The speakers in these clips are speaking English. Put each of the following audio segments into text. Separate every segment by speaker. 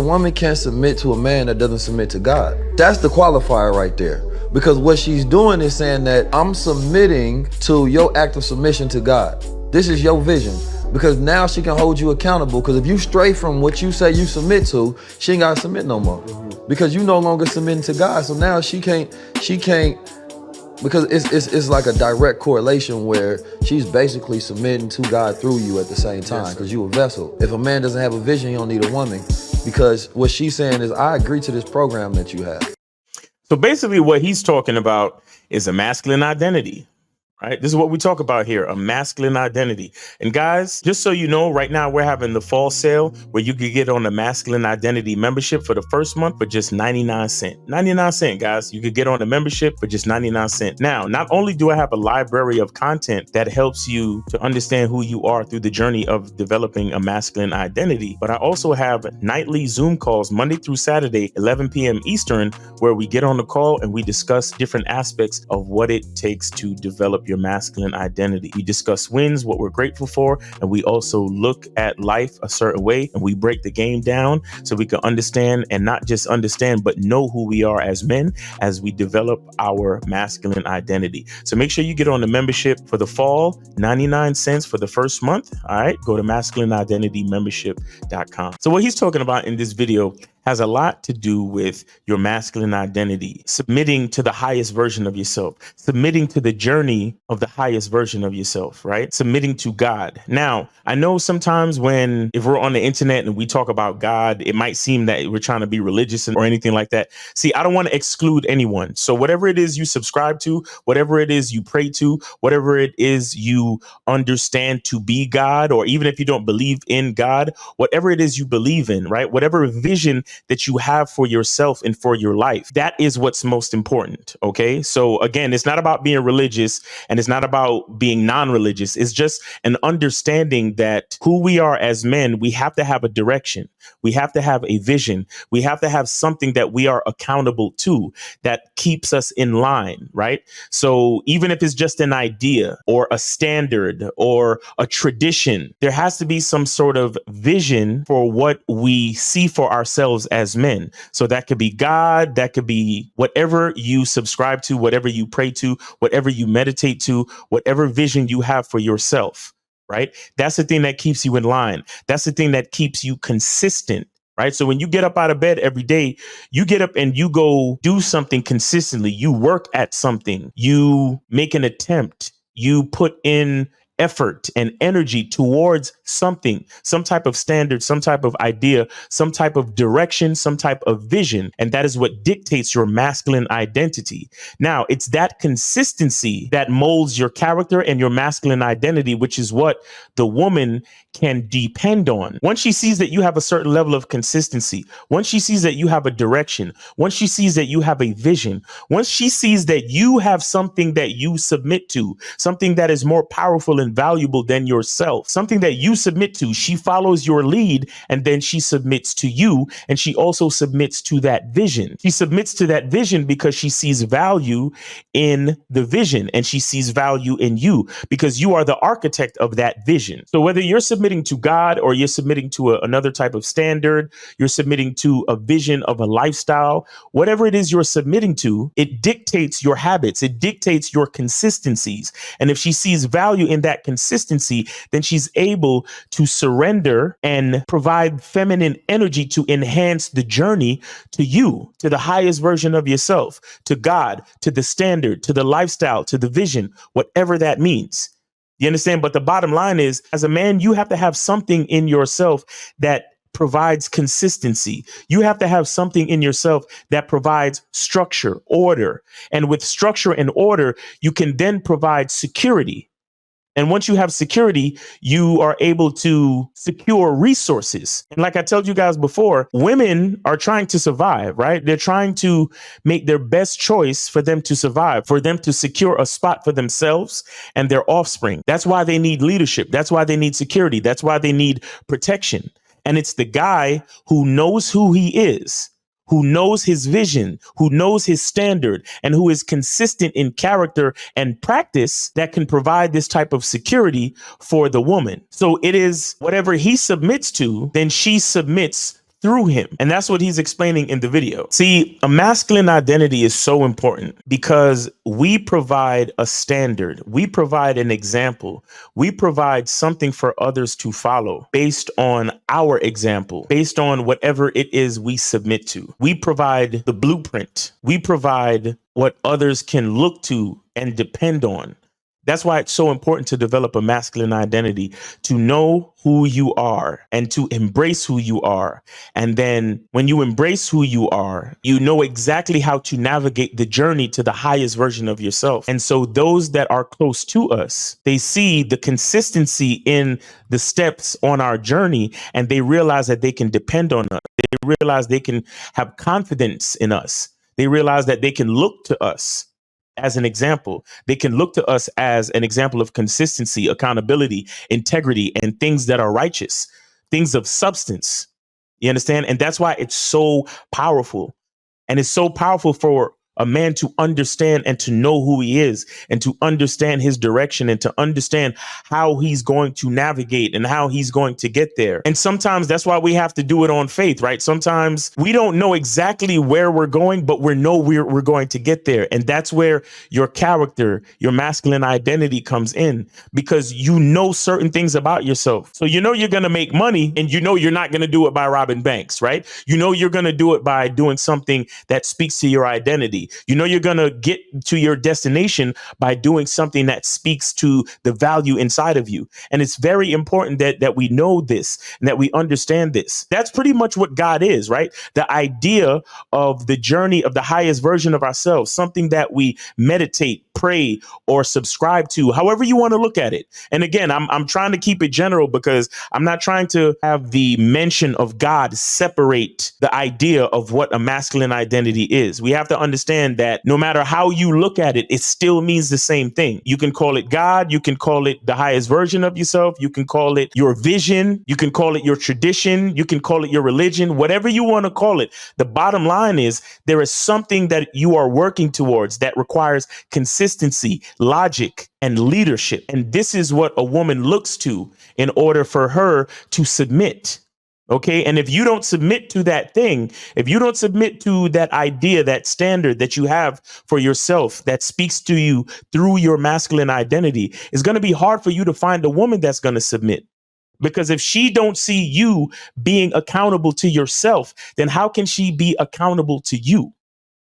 Speaker 1: A woman can't submit to a man that doesn't submit to God. That's the qualifier right there. Because what she's doing is saying that I'm submitting to your act of submission to God. This is your vision. Because now she can hold you accountable. Because if you stray from what you say you submit to, she ain't gotta submit no more. Because you no longer submitting to God. So now she can't, because it's like a direct correlation where she's basically submitting to God through you at the same time, because you a vessel. If a man doesn't have a vision, he don't need a woman. Because what she's saying is, I agree to this program that you have.
Speaker 2: So basically what he's talking about is a masculine identity. Right. This is what we talk about here, a masculine identity. And guys, just so you know, right now we're having the fall sale where you could get on the masculine identity membership for the first month for just 99 cents. 99 cents, guys. You could get on the membership for just 99 cents. Now, not only do I have a library of content that helps you to understand who you are through the journey of developing a masculine identity, but I also have nightly Zoom calls Monday through Saturday, 11 p.m. Eastern, where we get on the call and we discuss different aspects of what it takes to develop your masculine identity. We discuss wins, what we're grateful for, and we also look at life a certain way, and we break the game down so we can understand, and not just understand, but know who we are as men as we develop our masculine identity. So make sure you get on the membership for the fall, 99 cents for the first month. All right, go to masculineidentitymembership.com. So what he's talking about in this video has a lot to do with your masculine identity, submitting to the highest version of yourself, submitting to the journey of the highest version of yourself, right? Submitting to God. Now, I know sometimes if we're on the internet and we talk about God, it might seem that we're trying to be religious or anything like that. See, I don't want to exclude anyone. So whatever it is you subscribe to, whatever it is you pray to, whatever it is you understand to be God, or even if you don't believe in God, whatever it is you believe in, right? Whatever vision that you have for yourself and for your life, that is what's most important. Okay. So again, it's not about being religious and it's not about being non-religious. It's just an understanding that who we are as men, we have to have a direction. We have to have a vision. We have to have something that we are accountable to that keeps us in line. Right. So even if it's just an idea or a standard or a tradition, there has to be some sort of vision for what we see for ourselves as men. So that could be God, that could be whatever you subscribe to, whatever you pray to, whatever you meditate to, whatever vision you have for yourself, right? That's the thing that keeps you in line. That's the thing that keeps you consistent, right? So when you get up out of bed every day, you get up and you go do something consistently. You work at something, you make an attempt, you put in effort and energy towards something, some type of standard, some type of idea, some type of direction, some type of vision. And that is what dictates your masculine identity. Now, it's that consistency that molds your character and your masculine identity, which is what the woman can depend on. Once she sees that you have a certain level of consistency, once she sees that you have a direction, once she sees that you have a vision, once she sees that you have something that you submit to, something that is more powerful and valuable than yourself, something that you submit to, she follows your lead, and then she submits to you, and she also submits to that vision. She submits to that vision because she sees value in the vision, and she sees value in you because you are the architect of that vision. So whether you're submitting to God or you're submitting to another type of standard, you're submitting to a vision of a lifestyle, whatever it is you're submitting to, it dictates your habits. It dictates your consistencies. And if she sees value in that consistency, then she's able to surrender and provide feminine energy to enhance the journey to you, to the highest version of yourself, to God, to the standard, to the lifestyle, to the vision, whatever that means. You understand? But the bottom line is, as a man, you have to have something in yourself that provides consistency. You have to have something in yourself that provides structure, order. And with structure and order, you can then provide security. And once you have security, you are able to secure resources. And like I told you guys before, women are trying to survive, right? They're trying to make their best choice for them to survive, for them to secure a spot for themselves and their offspring. That's why they need leadership. That's why they need security. That's why they need protection. And it's the guy who knows who he is, who knows his vision, who knows his standard, and who is consistent in character and practice that can provide this type of security for the woman. So it is whatever he submits to, then she submits through him. And that's what he's explaining in the video. See, a masculine identity is so important because we provide a standard, we provide an example, we provide something for others to follow based on our example, based on whatever it is we submit to. We provide the blueprint, we provide what others can look to and depend on. That's why it's so important to develop a masculine identity, to know who you are and to embrace who you are. And then when you embrace who you are, you know exactly how to navigate the journey to the highest version of yourself. And so those that are close to us, they see the consistency in the steps on our journey, and they realize that they can depend on us. They realize they can have confidence in us. They realize that they can look to us as an example. They can look to us as an example of consistency, accountability, integrity, and things that are righteous, things of substance. You understand? And that's why it's so powerful. And it's so powerful for a man to understand and to know who he is and to understand his direction and to understand how he's going to navigate and how he's going to get there. And sometimes that's why we have to do it on faith, right? Sometimes we don't know exactly where we're going, but we know we're going to get there. And that's where your character, your masculine identity comes in, because you know certain things about yourself. So you know you're going to make money, and you know you're not going to do it by robbing banks, right? You know you're going to do it by doing something that speaks to your identity. You know you're going to get to your destination by doing something that speaks to the value inside of you. And it's very important that we know this and that we understand this. That's pretty much what God is, right? The idea of the journey of the highest version of ourselves, something that we meditate, pray, or subscribe to, however you want to look at it. And again, I'm trying to keep it general because I'm not trying to have the mention of God separate the idea of what a masculine identity is. We have to understand that no matter how you look at it, it still means the same thing. You can call it God, you can call it the highest version of yourself, you can call it your vision, you can call it your tradition, you can call it your religion, whatever you want to call it. The bottom line is there is something that you are working towards that requires consistency, logic, and leadership. And this is what a woman looks to in order for her to submit. OK, and if you don't submit to that thing, if you don't submit to that idea, that standard that you have for yourself that speaks to you through your masculine identity, it's going to be hard for you to find a woman that's going to submit. Because if she don't see you being accountable to yourself, then how can she be accountable to you?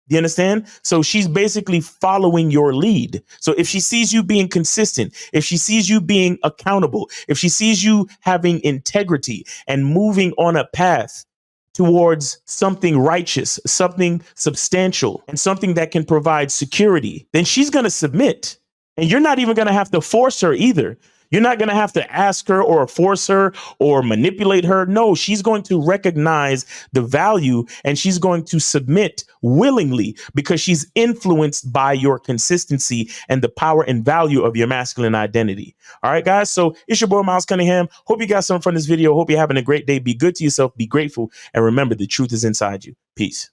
Speaker 2: You understand? So she's basically following your lead. So if she sees you being consistent, if she sees you being accountable, if she sees you having integrity and moving on a path towards something righteous, something substantial, and something that can provide security, then she's going to submit. And you're not even going to have to force her either. You're not going to have to ask her or force her or manipulate her. No, she's going to recognize the value and she's going to submit willingly because she's influenced by your consistency and the power and value of your masculine identity. All right, guys. So it's your boy, Miles Cunningham. Hope you got something from this video. Hope you're having a great day. Be good to yourself. Be grateful. And remember, the truth is inside you. Peace.